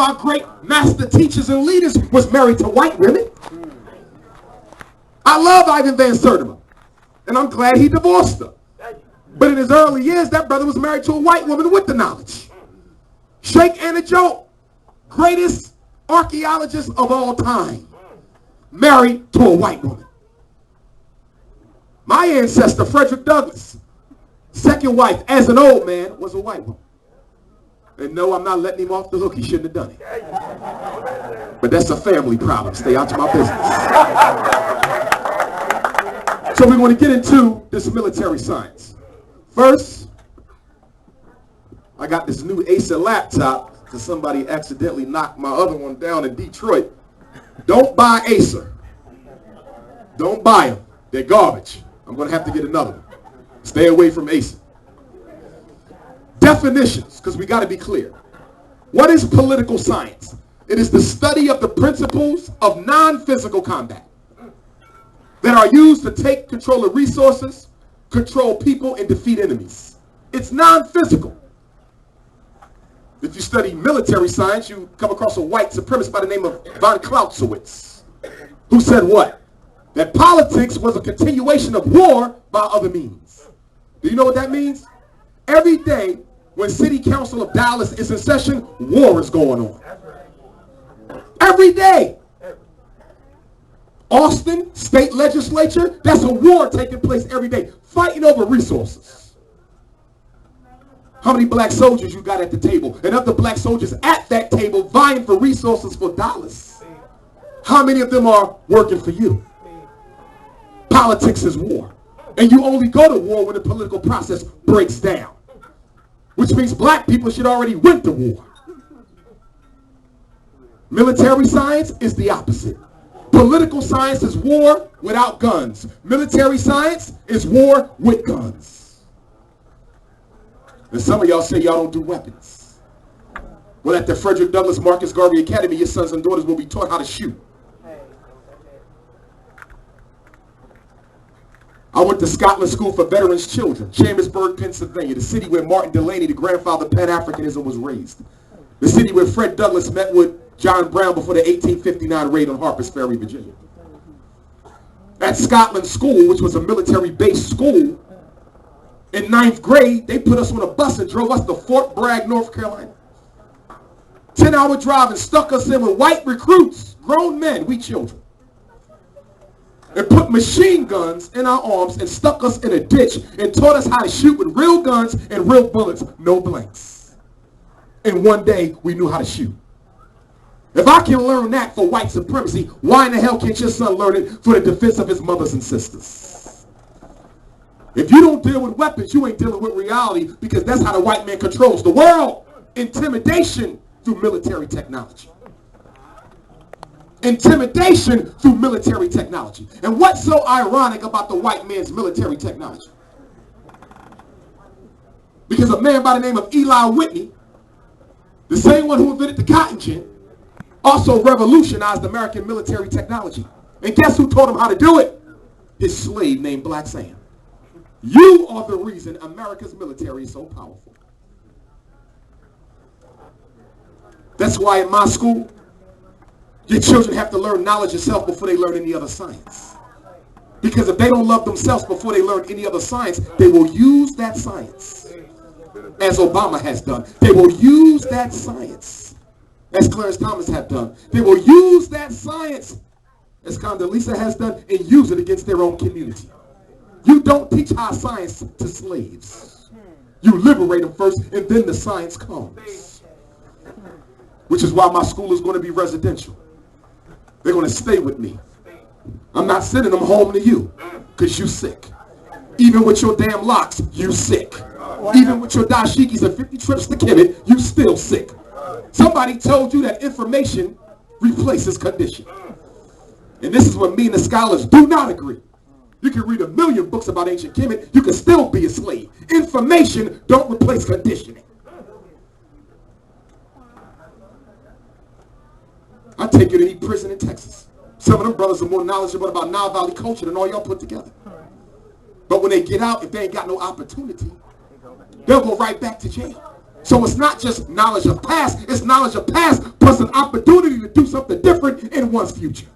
our great master teachers and leaders was married to white women. I love Ivan Van Sertima, and I'm glad he divorced her. But in his early years, that brother was married to a white woman with the knowledge. Sheikh Anna Joe, greatest archaeologist of all time, married to a white woman. My ancestor, Frederick Douglass, second wife, as an old man, was a white woman. And no, I'm not letting him off the hook. He shouldn't have done it. But that's a family problem. Stay out of my business. So we're going to get into this military science. First, I got this new Acer laptop because somebody accidentally knocked my other one down in Detroit. Don't buy Acer. Don't buy them. They're garbage. I'm going to have to get another one. Stay away from Acer. Definitions, because we got to be clear. What is political science? It is the study of the principles of non-physical combat that are used to take control of resources, control people, and defeat enemies. It's non-physical. If you study military science, you come across a white supremacist by the name of von Clausewitz, who said what? That politics was a continuation of war by other means. Do you know what that means? Every day when City Council of Dallas is in session, war is going on. Every day. Austin, state legislature, that's a war taking place every day, fighting over resources. How many black soldiers you got at the table? And of the black soldiers at that table vying for resources for dollars, how many of them are working for you? Politics is war. And you only go to war when the political process breaks down. Which means black people should already went to war. Military science is the opposite. Political science is war without guns. Military science is war with guns. And some of y'all say y'all don't do weapons. Well, at the Frederick Douglass Marcus Garvey Academy, your sons and daughters will be taught how to shoot. I went to Scotland School for Veterans Children, Chambersburg, Pennsylvania, the city where Martin Delany, the grandfather of Pan-Africanism, was raised. The city where Fred Douglass met with John Brown before the 1859 raid on Harper's Ferry, Virginia. At Scotland School, which was a military-based school, in 9th grade, they put us on a bus and drove us to Fort Bragg, North Carolina. 10-hour drive and stuck us in with white recruits, grown men, we children. And put machine guns in our arms and stuck us in a ditch and taught us how to shoot with real guns and real bullets, no blanks. And one day, we knew how to shoot. If I can learn that for white supremacy, why in the hell can't your son learn it for the defense of his mothers and sisters? If you don't deal with weapons, you ain't dealing with reality, because that's how the white man controls the world. Intimidation through military technology. Intimidation through military technology. And what's so ironic about the white man's military technology? Because a man by the name of Eli Whitney, the same one who invented the cotton gin, also revolutionized American military technology. And guess who taught him how to do it? His slave named Black Sam. You are the reason America's military is so powerful. That's why in my school, your children have to learn knowledge of self before they learn any other science. Because if they don't love themselves before they learn any other science, they will use that science, as Obama has done. They will use that science, as Clarence Thomas have done. They will use that science, as Condoleezza has done, and use it against their own community. You don't teach high science to slaves. You liberate them first, and then the science comes. Which is why my school is going to be residential. They're going to stay with me. I'm not sending them home to you, because you sick. Even with your damn locks, you sick. Even with your dashikis and 50 trips to Kemet, you still sick. Somebody told you that information replaces condition. And this is what me and the scholars do not agree. You can read 1,000,000 books about ancient Kemet, you can still be a slave. Information don't replace conditioning. I take you to any prison in Texas. Some of them brothers are more knowledgeable about Nile Valley culture than all y'all put together. But when they get out, if they ain't got no opportunity, they'll go right back to jail. So it's not just knowledge of past, it's knowledge of past plus an opportunity to do something different in one's future.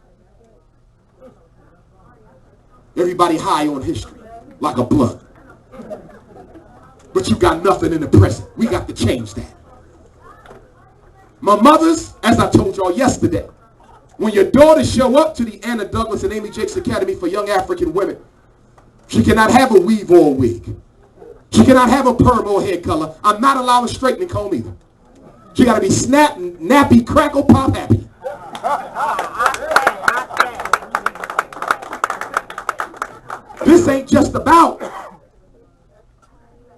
Everybody high on history, like a blunt. But you got nothing in the present. We got to change that. My mothers, as I told y'all yesterday, when your daughters show up to the Anna Douglas and Amy Jakes Academy for Young African Women, she cannot have a weave or a wig. She cannot have a perm or hair color. I'm not allowed a straightening comb either. She got to be snap, nappy, crackle, pop happy. This ain't just about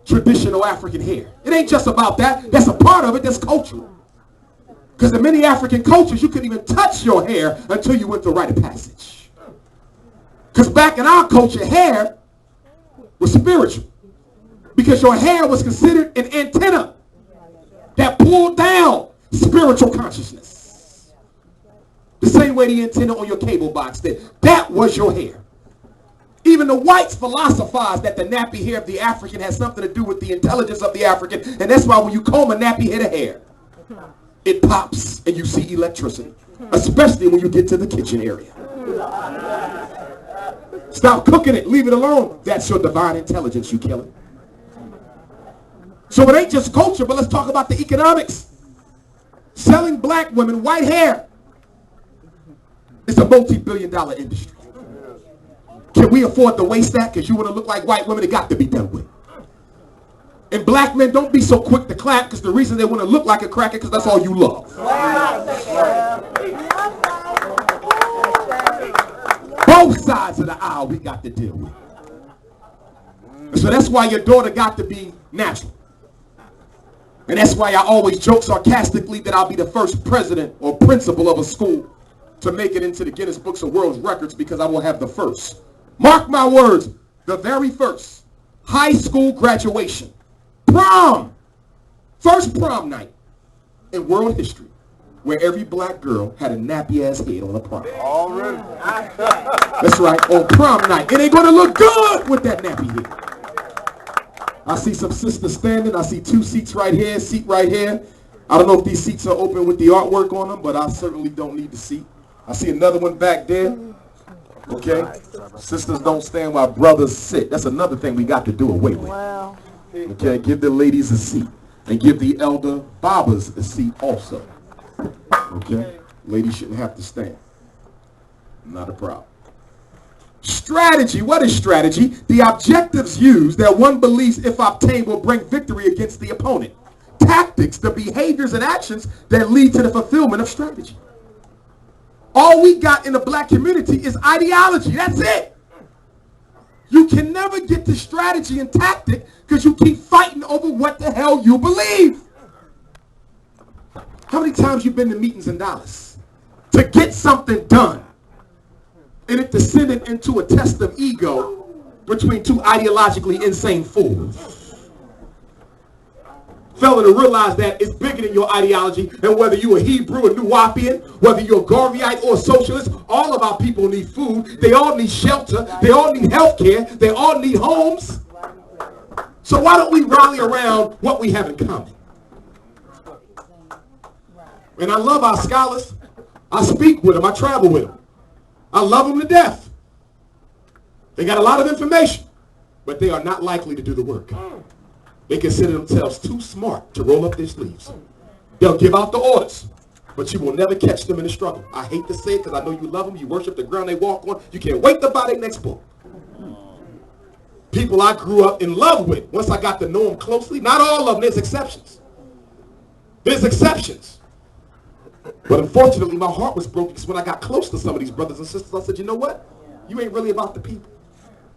traditional African hair. It ain't just about that. That's a part of it. That's cultural. Because in many African cultures, you couldn't even touch your hair until you went the rite of passage. Because back in our culture, hair was spiritual. Because your hair was considered an antenna that pulled down spiritual consciousness. The same way the antenna on your cable box did. That was your hair. Even the whites philosophized that the nappy hair of the African has something to do with the intelligence of the African. And that's why when you comb a nappy head of hair, it pops and you see electricity. Especially when you get to the kitchen area. Stop cooking it. Leave it alone. That's your divine intelligence you killing. So it ain't just culture, but let's talk about the economics. Selling black women white hair is a multi-billion-dollar industry. Can we afford to waste that? Because you want to look like white women, it got to be done with. And black men, don't be so quick to clap, because the reason they want to look like a cracker because that's all you love. Both sides of the aisle we got to deal with. So that's why your daughter got to be natural. And that's why I always joke sarcastically that I'll be the first president or principal of a school to make it into the Guinness Books of World Records, because I will have the first. Mark my words, the very first high school graduation, prom, first prom night in world history, where every black girl had a nappy-ass head on a prom. Already. That's right, on prom night. It ain't going to look good with that nappy head. I see some sisters standing. I see two seats right here, seat right here. I don't know if these seats are open with the artwork on them, but I certainly don't need the seat. I see another one back there. Okay? Sisters don't stand while brothers sit. That's another thing we got to do away with. Okay? Give the ladies a seat. And give the elder barbers a seat also. Okay? Ladies shouldn't have to stand. Not a problem. Strategy. What is strategy? The objectives used that one believes, if obtained, will bring victory against the opponent. Tactics. The behaviors and actions that lead to the fulfillment of strategy. All we got in the black community is ideology. That's it. You can never get to strategy and tactic because you keep fighting over what the hell you believe. How many times you been to meetings in Dallas to get something done? And it descended into a test of ego between two ideologically insane fools. Failing to realize that it's bigger than your ideology, and whether you're a Hebrew, a Nuwapian, whether you're a Garveyite or a socialist, all of our people need food. They all need shelter. They all need health care. They all need homes. So why don't we rally around what we have in common? And I love our scholars. I speak with them. I travel with them. I love them to death. They got a lot of information, but they are not likely to do the work. They consider themselves too smart to roll up their sleeves. They'll give out the orders, but you will never catch them in the struggle. I hate to say it because I know you love them. You worship the ground they walk on. You can't wait to buy their next book. People I grew up in love with, once I got to know them closely, not all of them, there's exceptions. There's exceptions. But unfortunately, my heart was broken because when I got close to some of these brothers and sisters, I said, you know what? You ain't really about the people.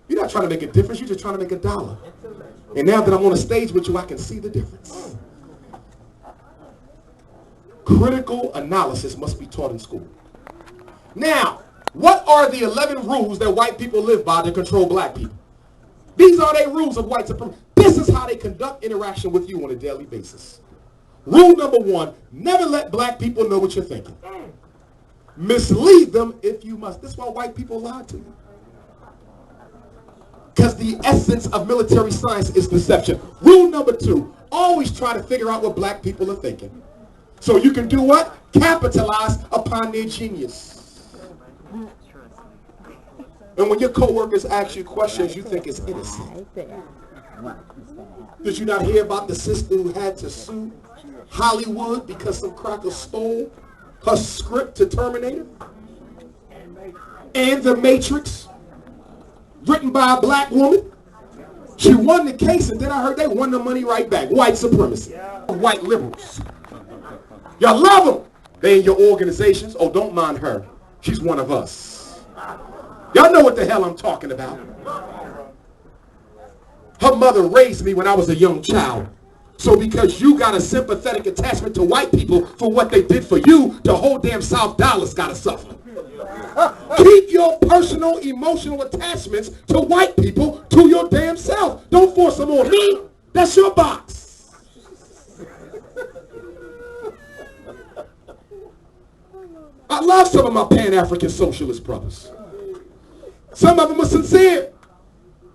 You're not trying to make a difference. You're just trying to make a dollar. And now that I'm on a stage with you, I can see the difference. Critical analysis must be taught in school. Now, what are the 11 rules that white people live by to control black people? These are their rules of white supremacy. This is how they conduct interaction with you on a daily basis. Rule number 1, never let black people know what you're thinking. Mislead them if you must. This is why white people lie to you. Because the essence of military science is deception. Rule number 2, Always try to figure out what black people are thinking. So you can do what? Capitalize upon their genius. And when your coworkers ask you questions you think is innocent. Did you not hear about the sister who had to sue Hollywood because some cracker stole her script to Terminator? And The Matrix, written by a black woman. She won the case, and then I heard they won the money right back. White supremacy. White liberals. Y'all love them. They in your organizations. Oh, don't mind her. She's one of us. Y'all know what the hell I'm talking about. Her mother raised me when I was a young child. So because you got a sympathetic attachment to white people for what they did for you, the whole damn South Dallas got to suffer. Keep your personal emotional attachments to white people to your damn self. Don't force them on me. That's your box. I love some of my Pan-African socialist brothers. Some of them are sincere.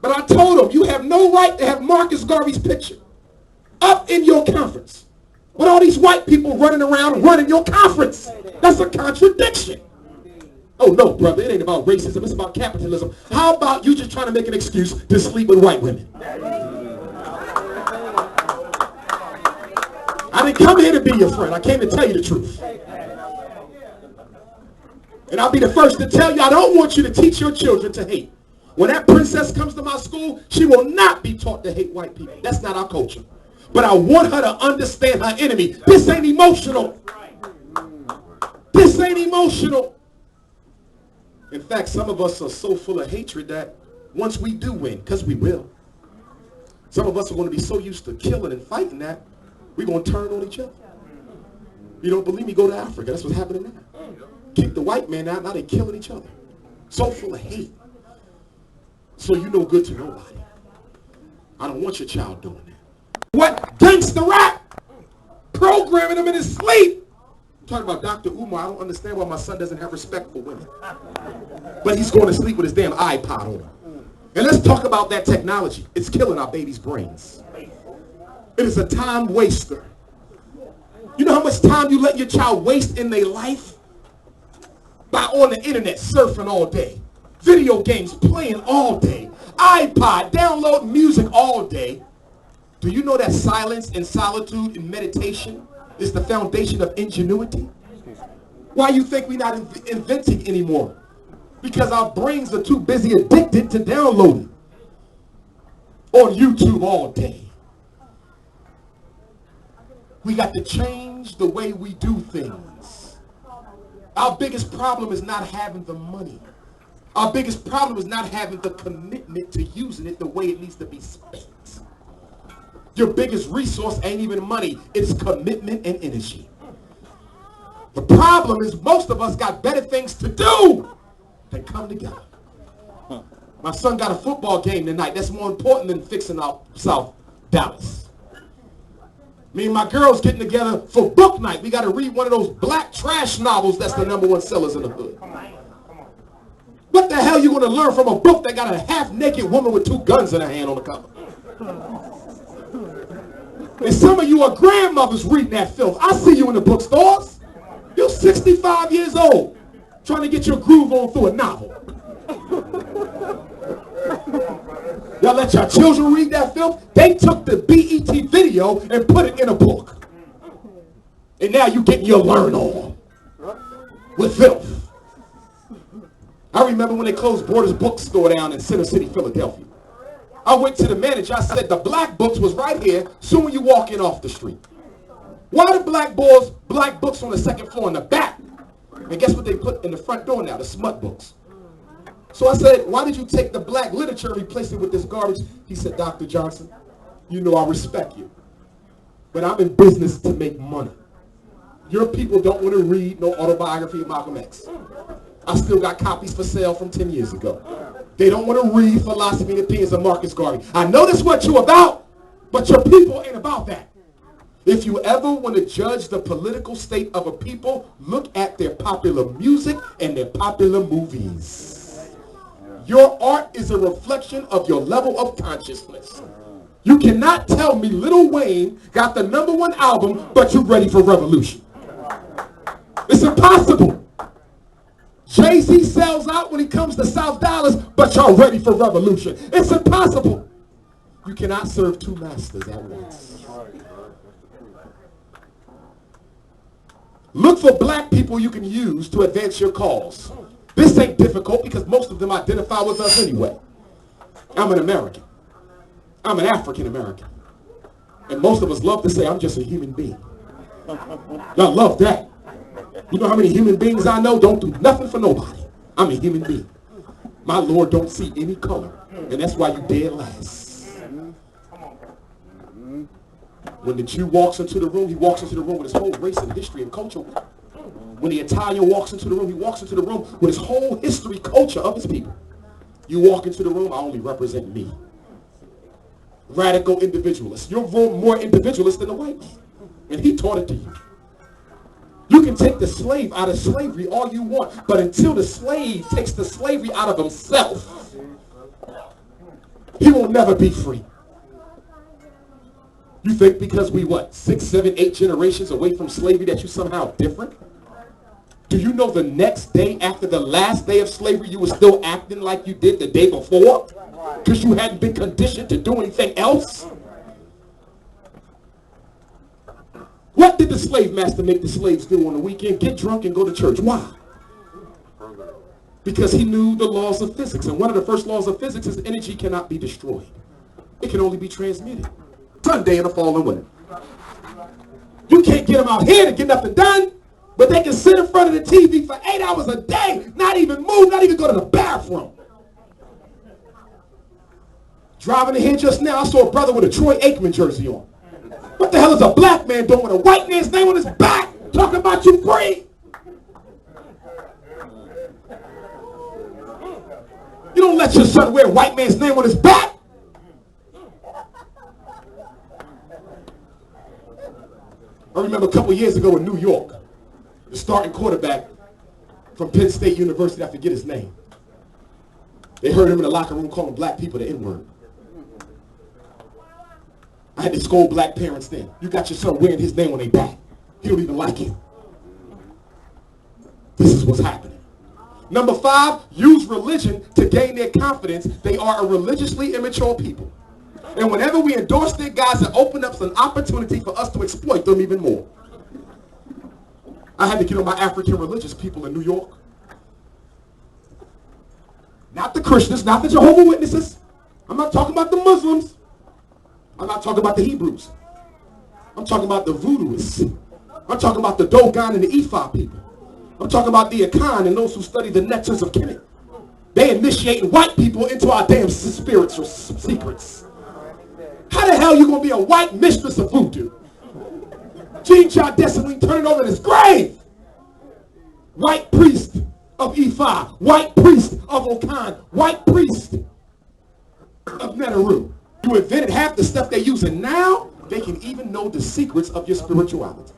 But I told them, you have no right to have Marcus Garvey's picture up in your conference with all these white people running around running your conference. That's a contradiction. Oh, no, brother, it ain't about racism. It's about capitalism. How about you just trying to make an excuse to sleep with white women? I didn't come here to be your friend. I came to tell you the truth. And I'll be the first to tell you, I don't want you to teach your children to hate. When that princess comes to my school, she will not be taught to hate white people. That's not our culture. But I want her to understand her enemy. This ain't emotional. This ain't emotional. In fact, some of us are so full of hatred that once we do win, because we will, some of us are going to be so used to killing and fighting that we're going to turn on each other. You don't believe me? Go to Africa. That's what's happening now. Kick the white man out, now they're killing each other. So full of hate. So you no good to nobody. I don't want your child doing that. What? Gangster rap! Programming them in his sleep. I'm talking about Dr. Umar. I don't understand why my son doesn't have respect for women. But he's going to sleep with his damn iPod on. And let's talk about that technology. It's killing our babies' brains. It is a time waster. You know how much time you let your child waste in their life? By on the internet surfing all day. Video games playing all day. iPod, downloading music all day. Do you know that silence and solitude and meditation is the foundation of ingenuity? Why you think we're not inventing anymore? Because our brains are too busy addicted to downloading on YouTube all day. We got to change the way we do things. Our biggest problem is not having the money. Our biggest problem is not having the commitment to using it the way it needs to be spent. Your biggest resource ain't even money. It's commitment and energy. The problem is most of us got better things to do than come together. My son got a football game tonight. That's more important than fixing out South Dallas. Me and my girls getting together for book night. We got to read one of those black trash novels that's the #1 sellers in the hood. What the hell are you going to learn from a book that got a half-naked woman with 2 guns in her hand on the cover? And some of you are grandmothers reading that filth. I see you in the bookstores. You're 65 years old trying to get your groove on through a novel. Y'all let your children read that filth? They took the BET video and put it in a book. And now you getting your learn on with filth. I remember when they closed Borders bookstore down in Center City, Philadelphia. I went to the manager. I said, the black books was right here soon when you walk in off the street. Why the black books on the second floor in the back? And guess what they put in the front door now? The smut books. So I said, why did you take the black literature and replace it with this garbage? He said, Dr. Johnson, you know I respect you. But I'm in business to make money. Your people don't want to read no autobiography of Malcolm X. I still got copies for sale from 10 years ago. They don't want to read Philosophy and Opinions of Marcus Garvey. I know that's what you're about, but your people ain't about that. If you ever want to judge the political state of a people, look at their popular music and their popular movies. Your art is a reflection of your level of consciousness. You cannot tell me Lil Wayne got the #1 album, but you're ready for revolution. It's impossible. Jay-Z sells out when he comes to South Dallas, but y'all ready for revolution. It's impossible. You cannot serve two masters at once. Look for black people you can use to advance your cause. This ain't difficult because most of them identify with us anyway. I'm an American. I'm an African American. And most of us love to say, I'm just a human being. Y'all love that. You know how many human beings I know don't do nothing for nobody? I'm a human being. My Lord don't see any color. And that's why you dead last. When the Jew walks into the room, he walks into the room with his whole race and history and culture. When the Italian walks into the room, he walks into the room with his whole history, culture of his people. You walk into the room, I only represent me. Radical individualist. You're more individualist than the white man. And he taught it to you. You can take the slave out of slavery all you want, but until the slave takes the slavery out of himself, he will never be free. You think because we, 6, 7, 8 generations away from slavery that you somehow different? Do you know the next day after the last day of slavery you were still acting like you did the day before? Because you hadn't been conditioned to do anything else? What did the slave master make the slaves do on the weekend? Get drunk and go to church. Why? Because he knew the laws of physics. And one of the first laws of physics is energy cannot be destroyed. It can only be transmitted. Sunday in the fall and winter. You can't get them out here to get nothing done, but they can sit in front of the TV for 8 hours a day, not even move, not even go to the bathroom. Driving in here just now, I saw a brother with a Troy Aikman jersey on. What the hell is a black man doing with a white man's name on his back talking about you free? You don't let your son wear a white man's name on his back. I remember a couple years ago in New York, the starting quarterback from Penn State University, I forget his name. They heard him in the locker room calling black people the N-word. I had to scold black parents then. You got your son wearing his name on their back. He don't even like you. This is what's happening. Number 5, use religion to gain their confidence. They are a religiously immature people. And whenever we endorse their guys, it opens up an opportunity for us to exploit them even more. I had to get on my African religious people in New York. Not the Christians, not the Jehovah's Witnesses. I'm not talking about the Muslims. I'm not talking about the Hebrews. I'm talking about the voodooists. I'm talking about the Dogon and the Ifa people. I'm talking about the Akan and those who study the nectars of Kemet. They initiating white people into our damn spirits or secrets. How the hell you going to be a white mistress of voodoo? Jean Child Destiny turn it over in his grave. White priest of Ifa. White priest of Okan. White priest of Neteru. You invented half the stuff they're using now, they can even know the secrets of your spirituality.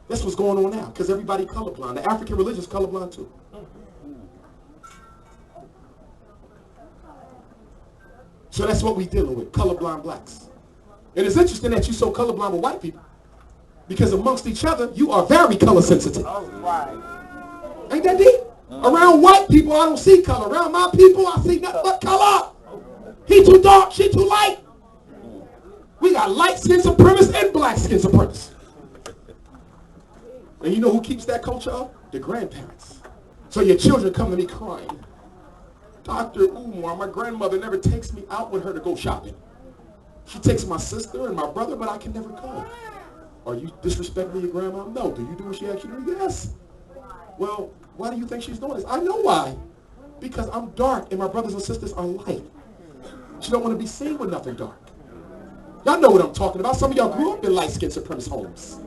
That's what's going on now, because everybody colorblind. The African religion is colorblind too. So that's what we're dealing with, colorblind blacks. And it's interesting that you're so colorblind with white people, because amongst each other, you are very color sensitive. Ain't that deep? Around white people, I don't see color. Around my people, I see nothing but color. He too dark, she too light. We got light skin supremacists and black skin supremacists. And you know who keeps that culture up? The grandparents. So your children come to me crying. Dr. Umar, my grandmother never takes me out with her to go shopping. She takes my sister and my brother, but I can never go. Are you disrespecting your grandma? No. Do you do what she asks you to do? Yes. Well, why do you think she's doing this? I know why. Because I'm dark and my brothers and sisters are light. She don't want to be seen with nothing dark. Y'all know what I'm talking about. Some of y'all grew up in light skin supremacist homes.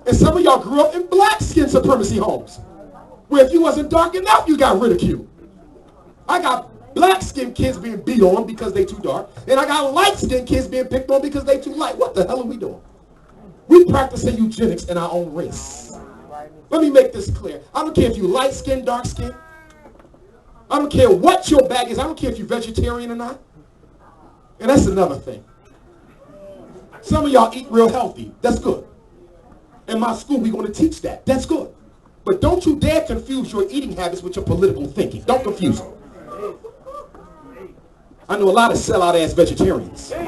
And some of y'all grew up in black skin supremacy homes, where if you wasn't dark enough, you got ridiculed. I got black skinned kids being beat on because they too dark, and I got light skinned kids being picked on because they too light. What the hell are we doing? We practicing eugenics in our own race. Let me make this clear. I don't care if you light skinned, dark skinned. I don't care what your bag is. I don't care if you're vegetarian or not. And that's another thing. Some of y'all eat real healthy. That's good. In my school, we're going to teach that. That's good. But don't you dare confuse your eating habits with your political thinking. Don't confuse them. I know a lot of sellout-ass vegetarians. Y'all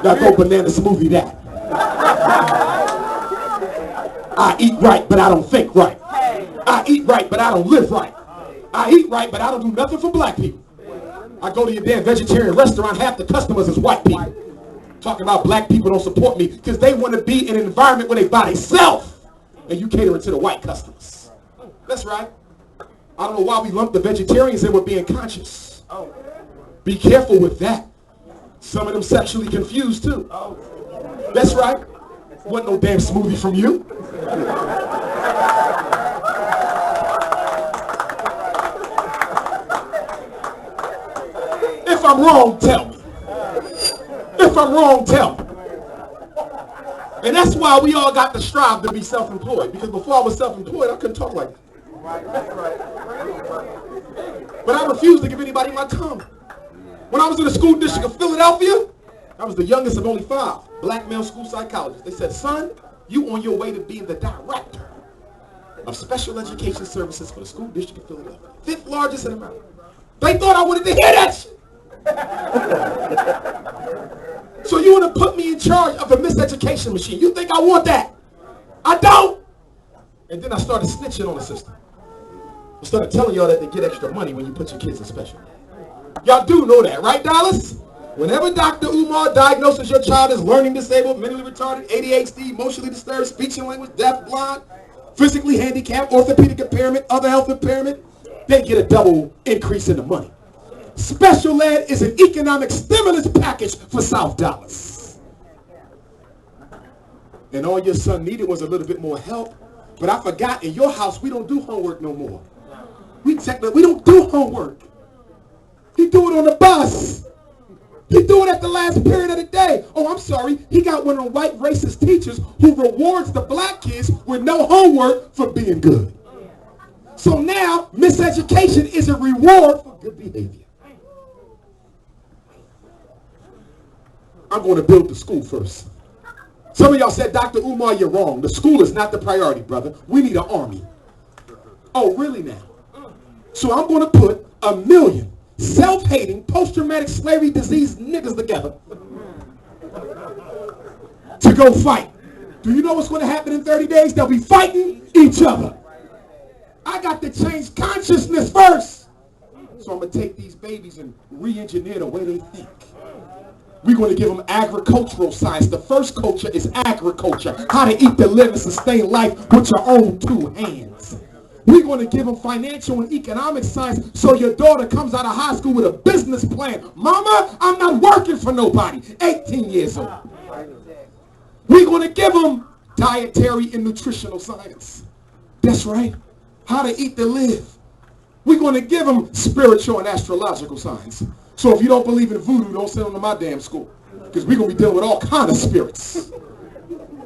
go banana smoothie that. I eat right, but I don't think right. I eat right, but I don't live right. I eat right, but I don't do nothing for black people. I go to your damn vegetarian restaurant, half the customers is white people. Talking about black people don't support me because they want to be in an environment where they buy themselves. And you catering to the white customers. That's right. I don't know why we lump the vegetarians in with being conscious. Be careful with that. Some of them sexually confused too. That's right. Wasn't no damn smoothie from you. If I'm wrong, tell me. If I'm wrong, tell me. And that's why we all got to strive to be self-employed. Because before I was self-employed, I couldn't talk like that. But I refused to give anybody my tongue. When I was in the school district of Philadelphia, I was the youngest of only 5 black male school psychologists. They said, son, you on your way to being the director of special education services for the school district of Philadelphia. 5th largest in America. They thought I wanted to hear that shit. So you want to put me in charge of a miseducation machine. You think I want that? I don't. And then I started snitching on the system. I started telling y'all that they get extra money when you put your kids in special. Y'all do know that, right, Dallas? Whenever Dr. Umar diagnoses your child as learning disabled, mentally retarded, ADHD, emotionally disturbed, speech and language, deaf, blind, physically handicapped, orthopedic impairment, other health impairment, they get a double increase in the money. Special ed is an economic stimulus package for South Dallas. And all your son needed was a little bit more help. But I forgot, in your house, we don't do homework no more. We don't do homework. He do it on the bus. He do it at the last period of the day. Oh, I'm sorry. He got one of the white racist teachers who rewards the black kids with no homework for being good. So now, miseducation is a reward for good behavior. I'm going to build the school first. Some of y'all said, Dr. Umar, you're wrong. The school is not the priority, brother. We need an army. Oh, really now? So I'm going to put 1 million self-hating, post-traumatic slavery disease niggas together to go fight. Do you know what's going to happen in 30 days? They'll be fighting each other. I got to change consciousness first. So I'm going to take these babies and re-engineer the way they think. We're going to give them agricultural science. The first culture is agriculture. How to eat, to live, and sustain life with your own 2 hands. We're going to give them financial and economic science so your daughter comes out of high school with a business plan. Mama, I'm not working for nobody. 18 years old. We're going to give them dietary and nutritional science. That's right. How to eat, to live. We're going to give them spiritual and astrological science. So if you don't believe in voodoo, don't send them to my damn school. Because we're going to be dealing with all kind of spirits.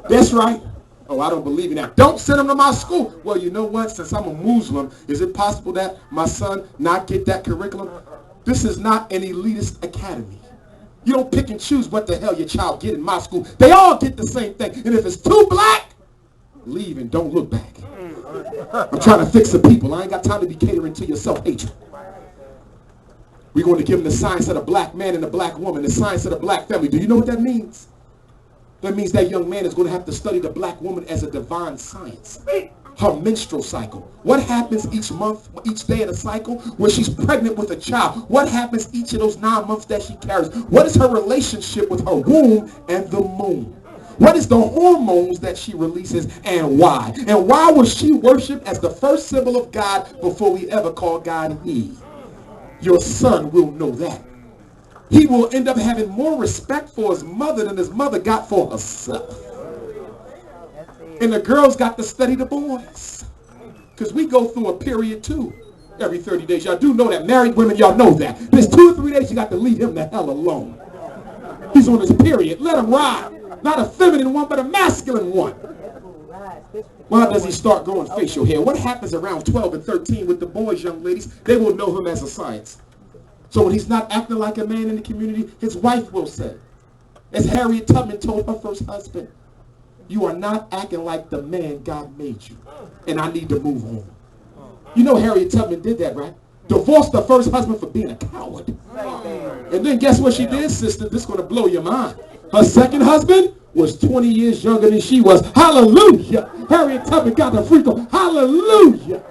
That's right. Oh, I don't believe in that. Don't send them to my school. Well, you know what? Since I'm a Muslim, is it possible that my son not get that curriculum? This is not an elitist academy. You don't pick and choose what the hell your child get in my school. They all get the same thing. And if it's too black, leave and don't look back. I'm trying to fix the people. I ain't got time to be catering to your self-hatred. We're going to give them the science of the black man and the black woman, the science of the black family. Do you know what that means? That means that young man is going to have to study the black woman as a divine science. Her menstrual cycle. What happens each month, each day in a cycle when she's pregnant with a child? What happens each of those 9 months that she carries? What is her relationship with her womb and the moon? What is the hormones that she releases and why? And why was she worshipped as the first symbol of God before we ever called God he? Your son will know that. He will end up having more respect for his mother than his mother got for herself. And the girls got to study the boys. Because we go through a period too. Every 30 days. Y'all do know that. Married women, y'all know that. There's 2 or 3 days you got to leave him the hell alone. He's on his period. Let him ride. Not a feminine one, but a masculine one. Why does he start growing facial hair? What happens around 12 and 13 with the boys, young ladies? They will know him as a science. So when he's not acting like a man in the community, his wife will say, as Harriet Tubman told her first husband, you are not acting like the man God made you, and I need to move on. You know Harriet Tubman did that, right? Divorced the first husband for being a coward. And then guess what she did, sister? This is going to blow your mind. Her second husband was 20 years younger than she was. Hallelujah. Harriet Tubman got the freak on. Hallelujah.